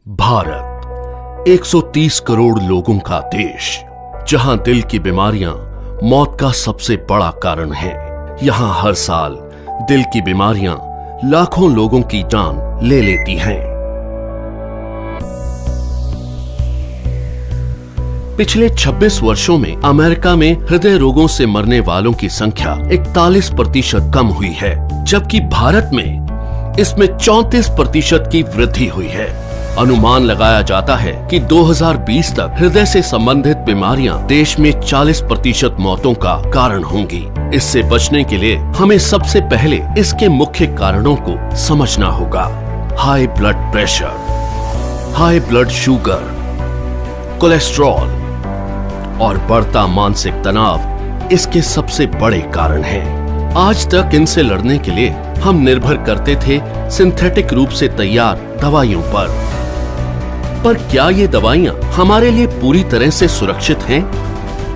भारत 130 करोड़ लोगों का देश, जहां दिल की बीमारियां मौत का सबसे बड़ा कारण है। यहां हर साल दिल की बीमारियां लाखों लोगों की जान ले लेती हैं। पिछले 26 वर्षों में अमेरिका में हृदय रोगों से मरने वालों की संख्या 41% कम हुई है, जबकि भारत में इसमें 34% की वृद्धि हुई है। अनुमान लगाया जाता है कि 2020 तक हृदय से संबंधित बीमारियां देश में 40% मौतों का कारण होंगी। इससे बचने के लिए हमें सबसे पहले इसके मुख्य कारणों को समझना होगा। High blood pressure, high blood sugar, cholesterol और बढ़ता मानसिक तनाव इसके सबसे बड़े कारण हैं। आज तक इनसे लड़ने के लिए हम निर्भर करते थे सिंथेटिक रूप से तैयार दवाइयों पर क्या ये दवाइयां हमारे लिए पूरी तरह से सुरक्षित हैं?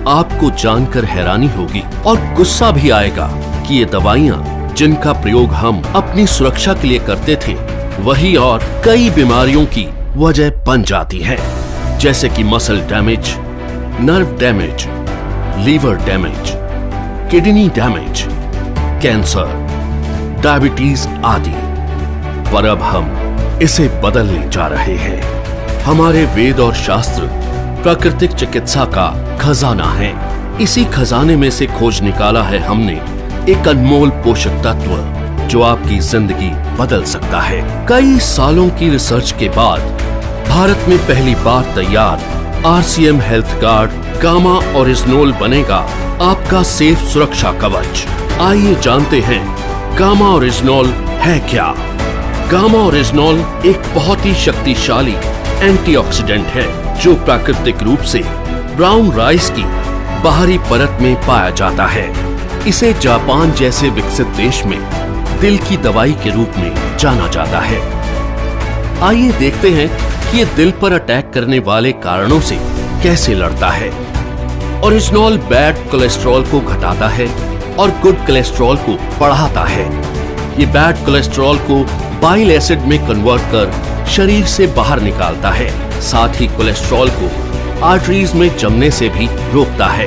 आपको जानकर हैरानी होगी और गुस्सा भी आएगा कि ये दवाइयां जिनका प्रयोग हम अपनी सुरक्षा के लिए करते थे, वही और कई बीमारियों की वजह बन जाती हैं, जैसे कि muscle damage, nerve damage, liver damage, kidney damage, cancer, diabetes आदि। पर अब हम इसे बदलने जा रहे हैं। हमारे वेद और शास्त्र प्राकृतिक चिकित्सा का खजाना है। इसी खजाने में से खोज निकाला है हमने एक अनमोल पोषक तत्व जो आपकी जिंदगी बदल सकता है। कई सालों की रिसर्च के बाद भारत में पहली बार तैयार RCM हेल्थ गार्ड गामा ओरिजिनोल बनेगा आपका सेफ सुरक्षा कवच। आइए जानते हैं गामा ओरिजिनोल है क्या। गामा ओरिजिनोल एक बहुत ही शक्तिशाली एंटीऑक्सीडेंट है जो प्राकृतिक रूप से ब्राउन राइस की बाहरी परत में पाया जाता है। इसे जापान जैसे विकसित देश में दिल की दवाई के रूप में जाना जाता है। आइए देखते हैं कि ये दिल पर अटैक करने वाले कारणों से कैसे लड़ता है। ओरिजिनोल बैड कोलेस्ट्रॉल को घटाता है और गुड कोलेस्ट्रॉल को बढ़ाता है। ये बैड कोलेस्ट्रॉल को बाइल एसिड में कन्वर्ट कर शरीर से बाहर निकालता है। साथ ही कोलेस्ट्रॉल को आर्टरीज में जमने से भी रोकता है।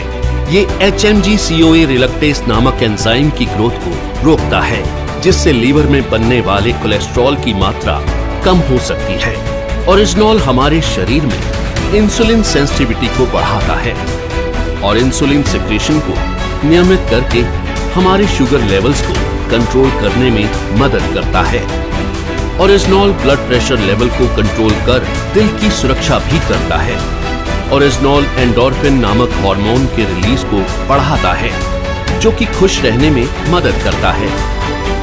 ये HMG-CoA रिलक्टेस नामक एंजाइम की ग्रोथ को रोकता है, जिससे लीवर में बनने वाले कोलेस्ट्रॉल की मात्रा कम हो सकती है। ओरिजिनोल हमारे शरीर में इंसुलिन सेंसिटिविटी को बढ़ाता है और इंसुलिन सिक्रेशन को नियमित करके हमारे शुगर लेवल्स को कंट्रोल करने में मदद करता है। ओरिजिनोल ब्लड प्रेशर लेवल को कंट्रोल कर दिल की सुरक्षा भी करता है। ओरिजिनोल एंडोर्फिन नामक हार्मोन के रिलीज को बढ़ाता है, जो कि खुश रहने में मदद करता है।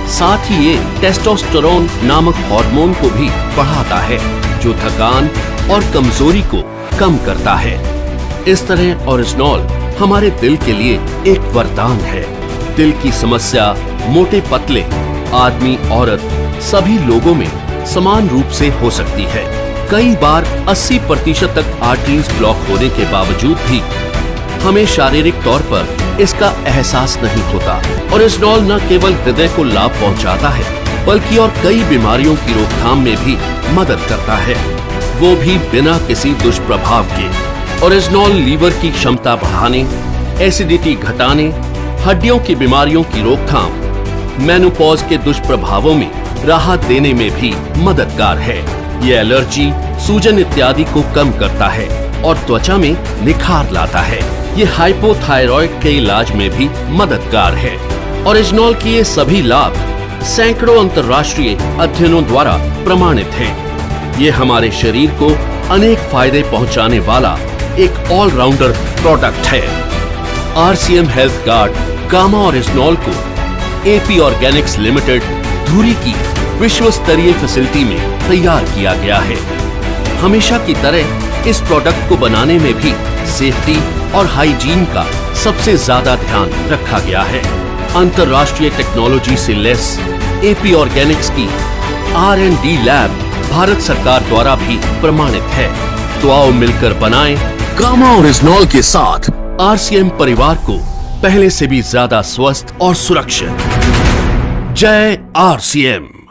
साथ ही ये टेस्टोस्टेरोन नामक हार्मोन को भी बढ़ाता है, जो थकान और कमजोरी को कम करता है। इस तरह ओरिजिनोल हमारे दिल के लिए एक वरदान है। दिल की समस्या मोटे पतले, आदमी औरत सभी लोगों में समान रूप से हो सकती है। कई बार 80% तक आर्टरीज ब्लॉक होने के बावजूद भी हमें शारीरिक तौर पर इसका एहसास नहीं होता। ओरिजिनोल न केवल हृदय को लाभ पहुंचाता है, बल्कि और कई बीमारियों की रोकथाम में भी मदद करता है, वो भी बिना किसी दुष्प्रभाव के। ओरिजिनोल लीवर की क्षमता बढ़ाने, एसिडिटी घटाने, हड्डियों की बीमारियों की रोकथाम, मेनोपॉज के दुष्प्रभावों में राहत देने में भी मददगार है। ये एलर्जी, सूजन इत्यादि को कम करता है और त्वचा में निखार लाता है। ये हाइपोथायरॉइड के इलाज में भी मददगार है। ओरिजिनोल के ये सभी लाभ सैकड़ों अंतर्राष्ट्रीय अध्ययनों द्वारा प्रमाणित हैं। ये हमारे शरीर को अनेक फायदे पहुंचाने वाला एक ऑलराउंडर प्रोडक्ट है। RCM हेल्थ गार्ड गामा ओरिजिनोल को AP ऑर्गेनिक्स लिमिटेड धुरी की विश्व स्तरीय फैसिलिटी में तैयार किया गया है। हमेशा की तरह इस प्रोडक्ट को बनाने में भी सेफ्टी और हाइजीन का सबसे ज्यादा ध्यान रखा गया है। अंतर्राष्ट्रीय टेक्नोलॉजी से लैस AP ऑर्गेनिक्स की R&D लैब भारत सरकार द्वारा भी प्रमाणित है। तो आओ मिलकर बनाएं गामा ओरिजिनोल के साथ RCM परिवार को पहले से भी ज्यादा स्वस्थ और सुरक्षित। जय RCM।